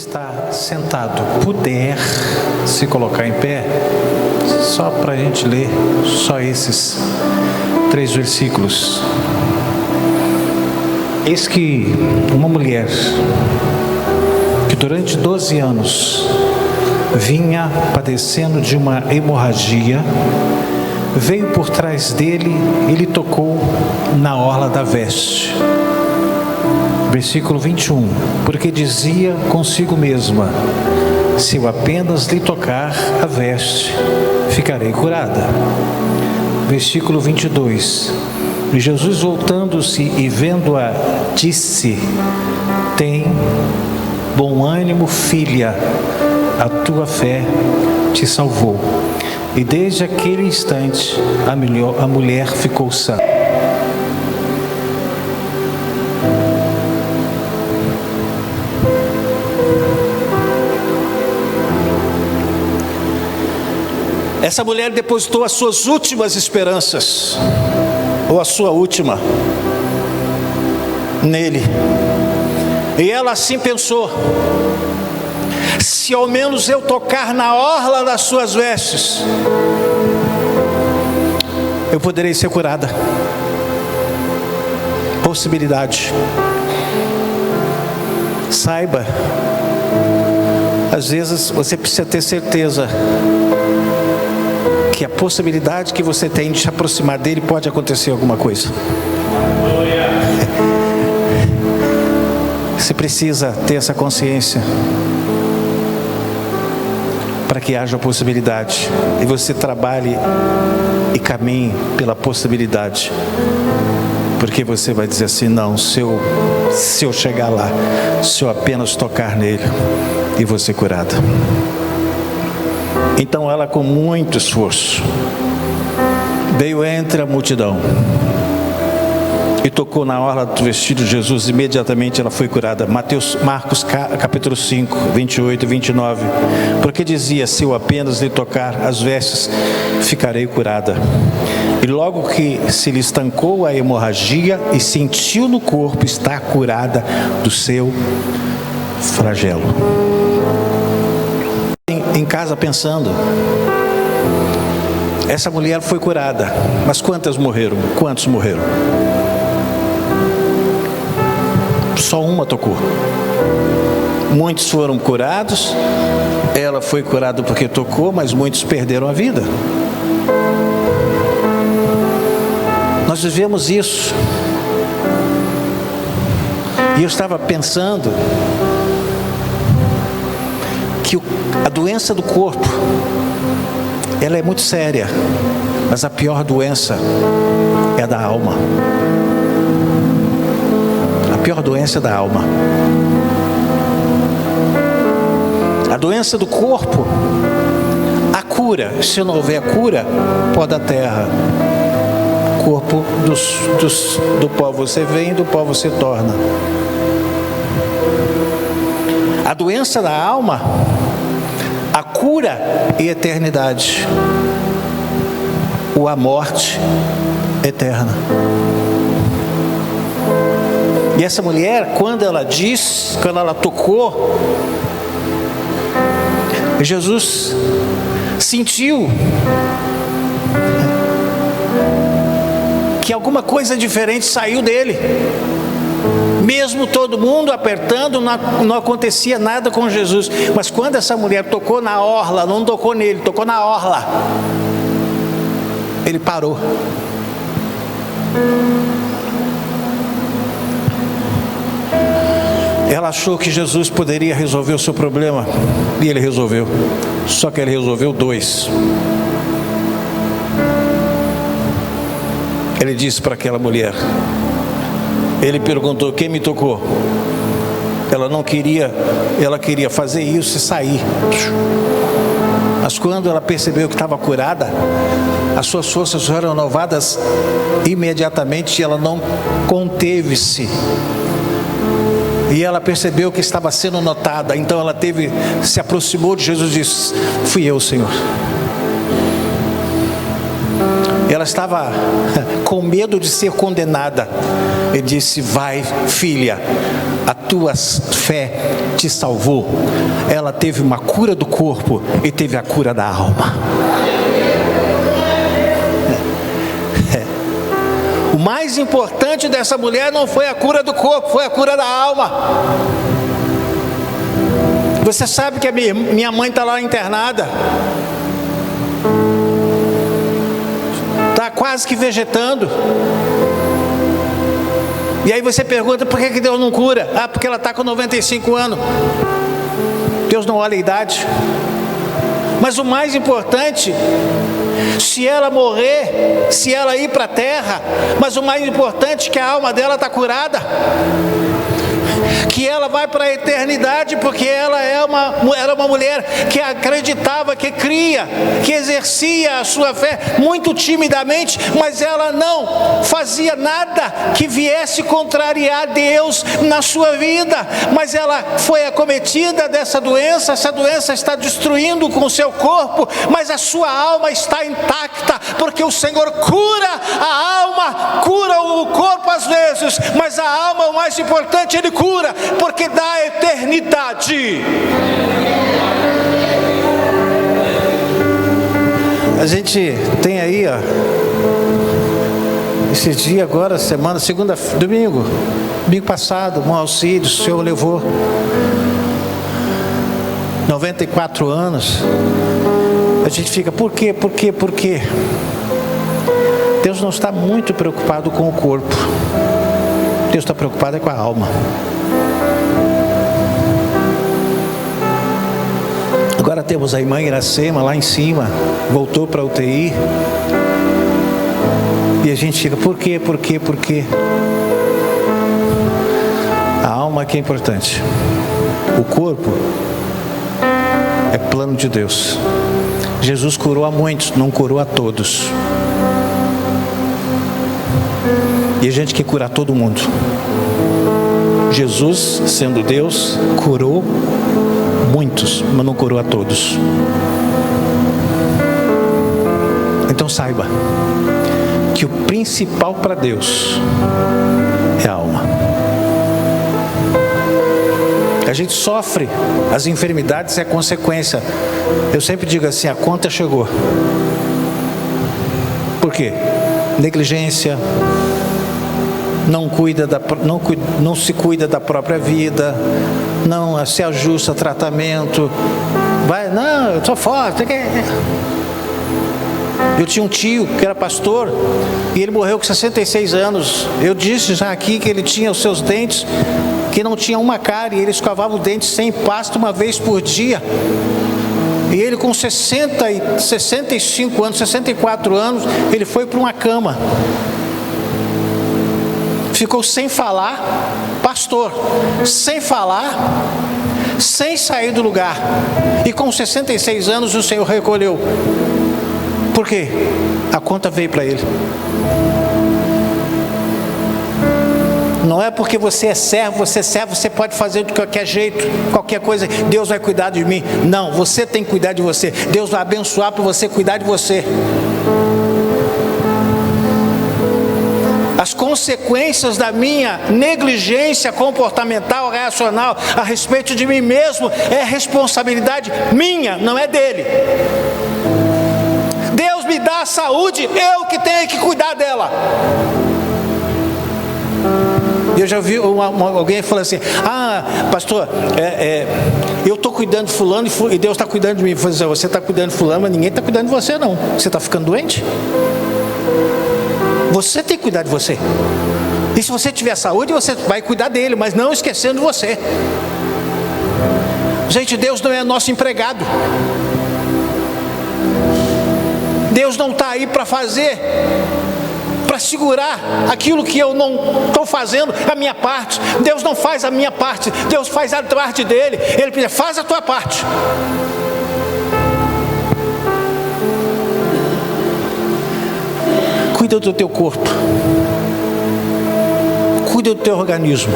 está sentado puder se colocar em pé, só para a gente ler só esses 3 versículos. Eis que uma mulher que durante 12 anos vinha padecendo de uma hemorragia, veio por trás dele e lhe tocou na orla da veste. Versículo 21, porque dizia consigo mesma: se eu apenas lhe tocar a veste, ficarei curada. Versículo 22, e Jesus, voltando-se e vendo-a, disse: tem bom ânimo, filha, a tua fé te salvou. E desde aquele instante a mulher ficou sã. Essa mulher depositou as suas últimas esperanças, ou a sua última, nele. E ela assim pensou: se ao menos eu tocar na orla das suas vestes, eu poderei ser curada. Possibilidade. Saiba, às vezes você precisa ter certeza que a possibilidade que você tem de se aproximar dele, pode acontecer alguma coisa. Você precisa ter essa consciência para que haja possibilidade e você trabalhe e caminhe pela possibilidade, porque você vai dizer assim: não, se eu chegar lá, se eu apenas tocar nele, e vou ser curada. Então ela, com muito esforço, veio entre a multidão e tocou na orla do vestido de Jesus. Imediatamente ela foi curada. Marcos capítulo 5, 28 e 29. Porque dizia: se eu apenas lhe tocar as vestes, ficarei curada. E logo que se lhe estancou a hemorragia e sentiu no corpo estar curada do seu flagelo. Em casa pensando, essa mulher foi curada, mas quantas morreram? Quantos morreram? Só uma tocou. Muitos foram curados, ela foi curada porque tocou, mas muitos perderam a vida. Nós vivemos isso. E eu estava pensando que a doença do corpo, ela é muito séria, mas a pior doença é a da alma. A pior doença é da alma. A doença do corpo, a cura, se não houver cura, pó da terra. Corpo do pó você vem, do pó você torna. A doença da alma, a cura e eternidade, ou a morte eterna. E essa mulher, quando ela tocou, Jesus sentiu que alguma coisa diferente saiu dele. Mesmo todo mundo apertando, não acontecia nada com Jesus. Mas quando essa mulher tocou na orla, não tocou nele, tocou na orla, ele parou. Ela achou que Jesus poderia resolver o seu problema, e ele resolveu. Só que ele resolveu 2. Ele disse para aquela mulher, ele perguntou: quem me tocou? Ela não queria, ela queria fazer isso e sair. Mas quando ela percebeu que estava curada, as suas forças foram renovadas imediatamente, e ela não conteve-se. E ela percebeu que estava sendo notada. Então ela se aproximou de Jesus e disse: fui eu, Senhor. ela estava com medo de ser condenada. Ele disse: vai, filha, a tua fé te salvou. Ela teve uma cura do corpo e teve a cura da alma. O mais importante dessa mulher não foi a cura do corpo, foi a cura da alma. Você sabe que a minha mãe está lá internada, está quase que vegetando. E aí você pergunta: por que Deus não cura? Ah, porque ela está com 95 anos. Deus não olha a idade. Mas o mais importante, se ela morrer, se ela ir para a terra, mas o mais importante é que a alma dela está curada, que ela vai para a eternidade, porque ela era uma mulher que acreditava, que cria, que exercia a sua fé muito timidamente, mas ela não fazia nada que viesse contrariar Deus na sua vida. Mas ela foi acometida dessa doença, essa doença está destruindo com o seu corpo, mas a sua alma está intacta, porque o Senhor cura a alma, cura o corpo às vezes, mas a alma, o mais importante, Ele cura, porque dá eternidade. A gente tem aí, esse dia agora, domingo passado, um auxílio, o Senhor levou 94 anos. A gente fica: por quê? Deus não está muito preocupado com o corpo, Deus está preocupado com a alma. Agora temos a irmã Iracema lá em cima, voltou para a UTI. E a gente fica: por quê? A alma que é importante. O corpo é plano de Deus. Jesus curou a muitos, não curou a todos. E a gente quer curar todo mundo. Jesus, sendo Deus, curou muitos, mas não curou a todos. Então saiba que o principal para Deus é a alma. A gente sofre as enfermidades, é consequência. Eu sempre digo assim: a conta chegou. Por quê? Negligência, não se cuida da própria vida, não se ajusta tratamento. Não, eu sou forte. Eu tinha um tio que era pastor e ele morreu com 66 anos. Eu disse já aqui que ele tinha os seus dentes que não tinha uma cárie, ele escovava o dente sem pasta uma vez por dia. E ele com 65 anos, 64 anos, ele foi para uma cama. Ficou sem falar, pastor, sem falar, sem sair do lugar. E com 66 anos o Senhor recolheu. Por quê? A conta veio para ele. Não é porque você é servo, você pode fazer de qualquer jeito, qualquer coisa, Deus vai cuidar de mim. Não, você tem que cuidar de você. Deus vai abençoar para você cuidar de você. As consequências da minha negligência comportamental, reacional a respeito de mim mesmo é responsabilidade minha, não é dele. Deus me dá a saúde, eu que tenho que cuidar dela. Eu já vi alguém falando assim: pastor, eu estou cuidando de fulano e Deus está cuidando de mim. Você está cuidando de fulano, mas ninguém está cuidando de você não. Você está ficando doente? Você tem que cuidar de você. E se você tiver saúde, você vai cuidar dele, mas não esquecendo você. Gente, Deus não é nosso empregado. Deus não está aí para segurar aquilo que eu não estou fazendo, a minha parte. Deus não faz a minha parte, Deus faz a parte dele. Ele pede: faz a tua parte. Cuida do teu corpo, cuida do teu organismo,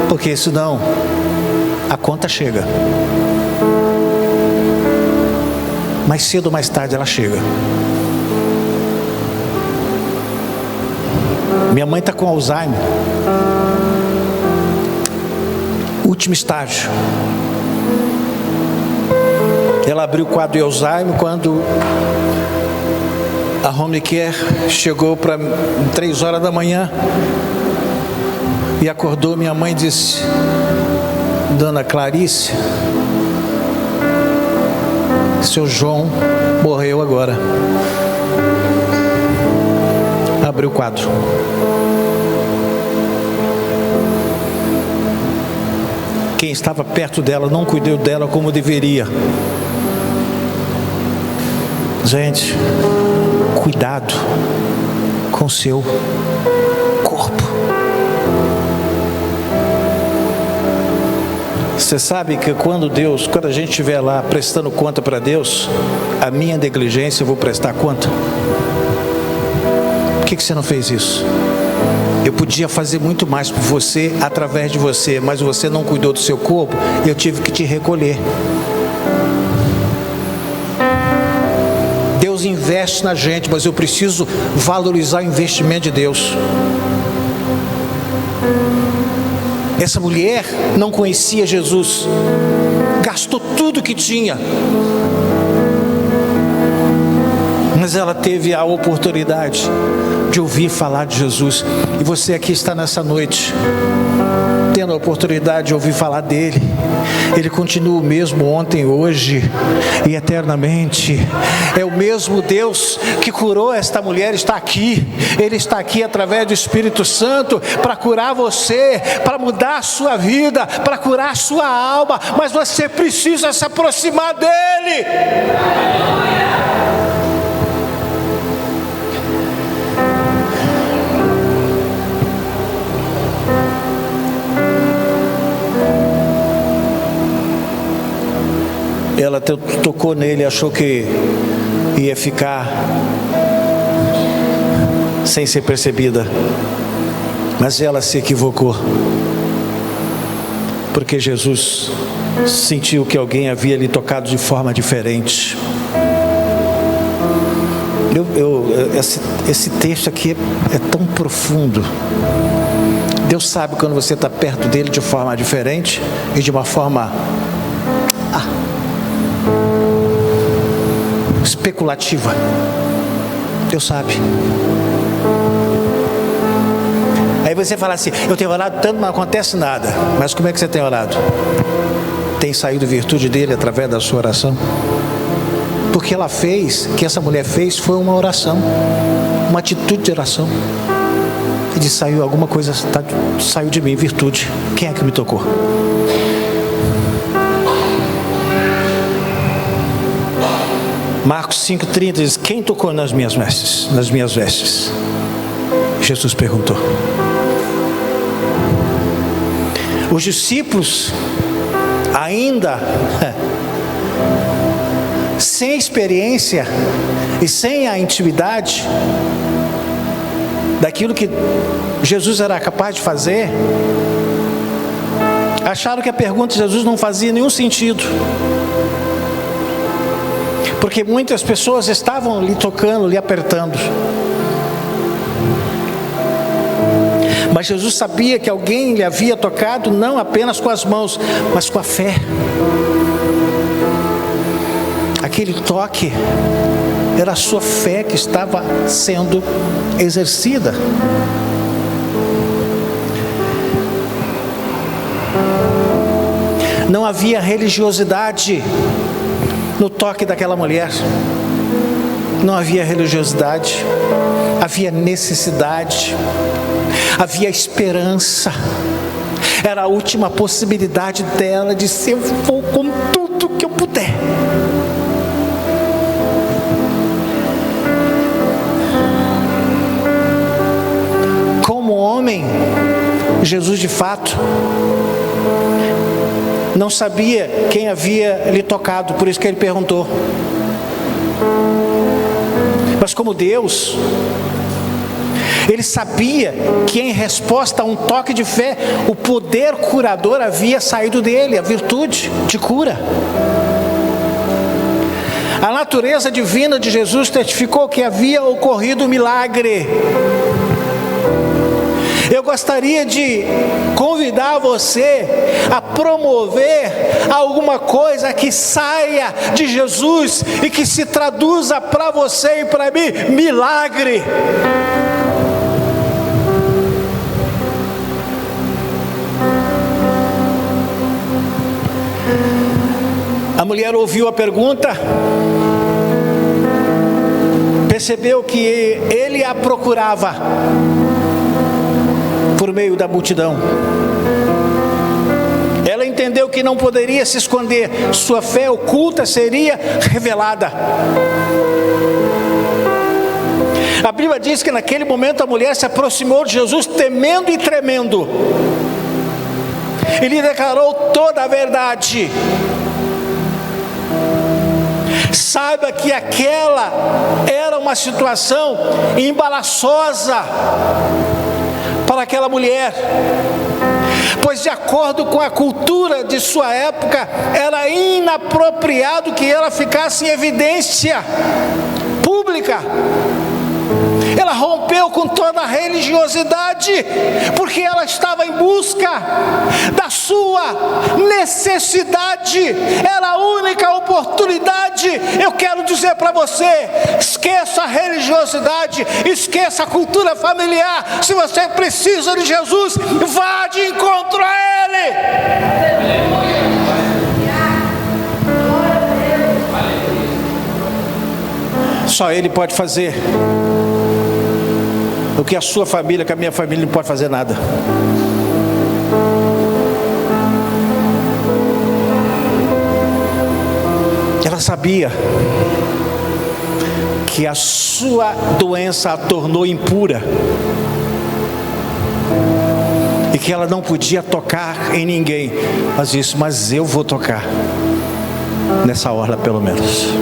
porque senão a conta chega. mais cedo ou mais tarde ela chega. Minha mãe está com Alzheimer, último estágio. Ela abriu o quadro de Alzheimer quando a home care chegou para 3 horas da manhã e acordou. Minha mãe disse: Dona Clarice, seu João morreu agora. Abriu o quadro. Quem estava perto dela não cuidou dela como deveria. Gente, cuidado com o seu corpo. Você sabe que quando a gente estiver lá prestando conta para Deus, a minha negligência eu vou prestar conta. Por que você não fez isso? Eu podia fazer muito mais por você, através de você, mas você não cuidou do seu corpo, e eu tive que te recolher. Deus investe na gente, mas eu preciso valorizar o investimento de Deus. Essa mulher não conhecia Jesus, gastou tudo que tinha, mas ela teve a oportunidade de ouvir falar de Jesus. E você aqui está nessa noite, tendo a oportunidade de ouvir falar dele. Ele continua o mesmo ontem, hoje e eternamente. É o mesmo Deus que curou esta mulher, está aqui. Ele está aqui através do Espírito Santo para curar você, para mudar a sua vida, para curar a sua alma. Mas você precisa se aproximar dele. Ela tocou nele e achou que ia ficar sem ser percebida, mas ela se equivocou, porque Jesus sentiu que alguém havia lhe tocado de forma diferente. Esse texto aqui é tão profundo. Deus sabe quando você está perto dele de forma diferente e de uma forma especulativa. Deus sabe. Aí você fala assim: eu tenho orado tanto, mas não acontece nada. Mas como é que você tem orado? Tem saído virtude dele através da sua oração? Porque que essa mulher fez foi uma oração, uma atitude de oração. E disse: saiu alguma coisa, saiu de mim virtude. Quem é que me tocou? Marcos 5,30 diz: quem tocou nas minhas vestes? Jesus perguntou. Os discípulos, ainda sem experiência e sem a intimidade daquilo que Jesus era capaz de fazer, acharam que a pergunta de Jesus não fazia nenhum sentido, porque muitas pessoas estavam lhe tocando, lhe apertando. Mas Jesus sabia que alguém lhe havia tocado, não apenas com as mãos, mas com a fé. Aquele toque era a sua fé que estava sendo exercida. Não havia religiosidade no toque daquela mulher. Não havia religiosidade, havia necessidade, havia esperança. Era a última possibilidade dela de ser: eu vou com tudo que eu puder. Como homem, Jesus de fato não sabia quem havia lhe tocado, por isso que ele perguntou. Mas como Deus, ele sabia que em resposta a um toque de fé, o poder curador havia saído dele, a virtude de cura. A natureza divina de Jesus testificou que havia ocorrido um milagre. Eu gostaria de convidar você a promover alguma coisa que saia de Jesus e que se traduza para você e para mim, milagre. A mulher ouviu a pergunta, percebeu que ele a procurava por meio da multidão. Ela entendeu que não poderia se esconder, sua fé oculta seria revelada. A Bíblia diz que naquele momento a mulher se aproximou de Jesus temendo e tremendo, e lhe declarou toda a verdade. Saiba que aquela era uma situação embaraçosa para aquela mulher, pois de acordo com a cultura de sua época, era inapropriado que ela ficasse em evidência pública. Ela rompeu com toda a religiosidade, porque ela estava em busca da sua necessidade. Era a única oportunidade. Eu quero dizer para você, esqueça a religiosidade, esqueça a cultura familiar. Se você precisa de Jesus, vá de encontro a Ele. Só Ele pode fazer o que a sua família, que a minha família não pode fazer nada. Ela sabia que a sua doença a tornou impura e que ela não podia tocar em ninguém. Mas eu vou tocar nessa orla pelo menos.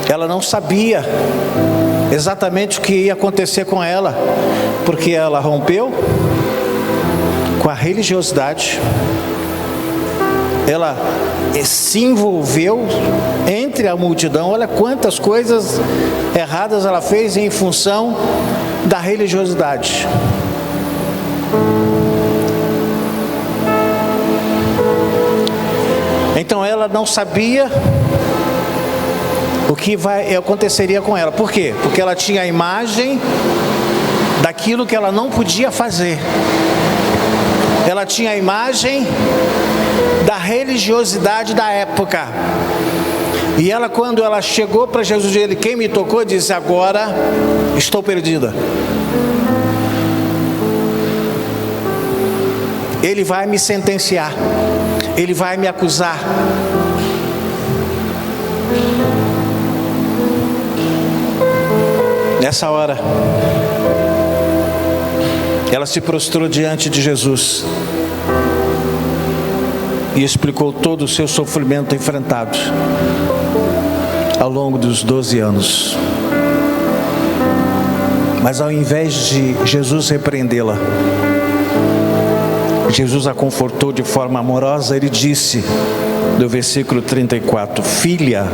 Ela não sabia exatamente o que ia acontecer com ela, porque ela rompeu com a religiosidade, ela se envolveu entre a multidão. Olha quantas coisas erradas ela fez em função da religiosidade. Então ela não sabia o que aconteceria com ela. Por quê? Porque ela tinha a imagem daquilo que ela não podia fazer. Ela tinha a imagem da religiosidade da época. E ela, quando ela chegou para Jesus, ele, quem me tocou, disse, agora estou perdida. Ele vai me sentenciar. Ele vai me acusar. Nessa hora, ela se prostrou diante de Jesus e explicou todo o seu sofrimento enfrentado ao longo dos 12 anos. Mas ao invés de Jesus repreendê-la, Jesus a confortou de forma amorosa. Ele disse, no versículo 34, filha,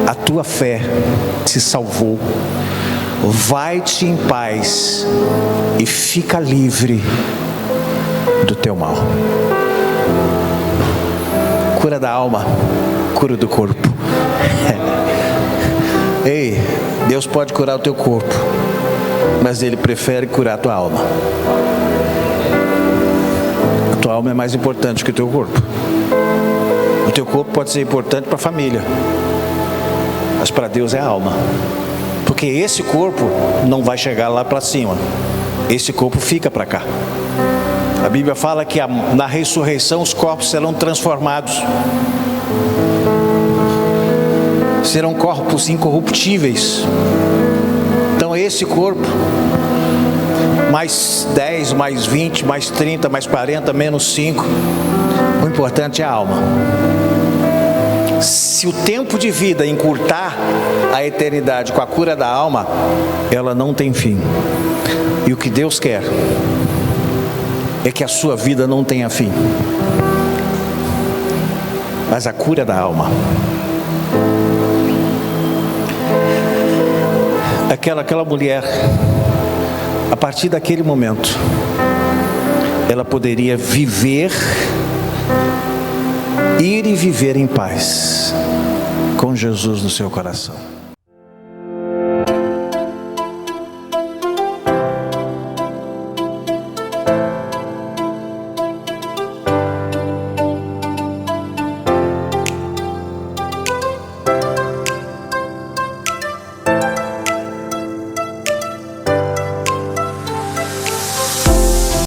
a tua fé te salvou, vai-te em paz e fica livre do teu mal. Cura da alma, cura do corpo. Ei, Deus pode curar o teu corpo, mas Ele prefere curar a tua alma. A tua alma é mais importante que o teu corpo. O teu corpo pode ser importante para a família, mas para Deus é a alma. Porque esse corpo não vai chegar lá para cima. Esse corpo fica para cá. A Bíblia fala que na ressurreição os corpos serão transformados. Serão corpos incorruptíveis. Então esse corpo, mais 10, mais 20, mais 30, mais 40, menos 5, o importante é a alma. Se o tempo de vida encurtar a eternidade com a cura da alma, ela não tem fim. E o que Deus quer é que a sua vida não tenha fim. mas a cura da alma. Aquela mulher, a partir daquele momento, ela poderia viver, ir e viver em paz com Jesus no seu coração.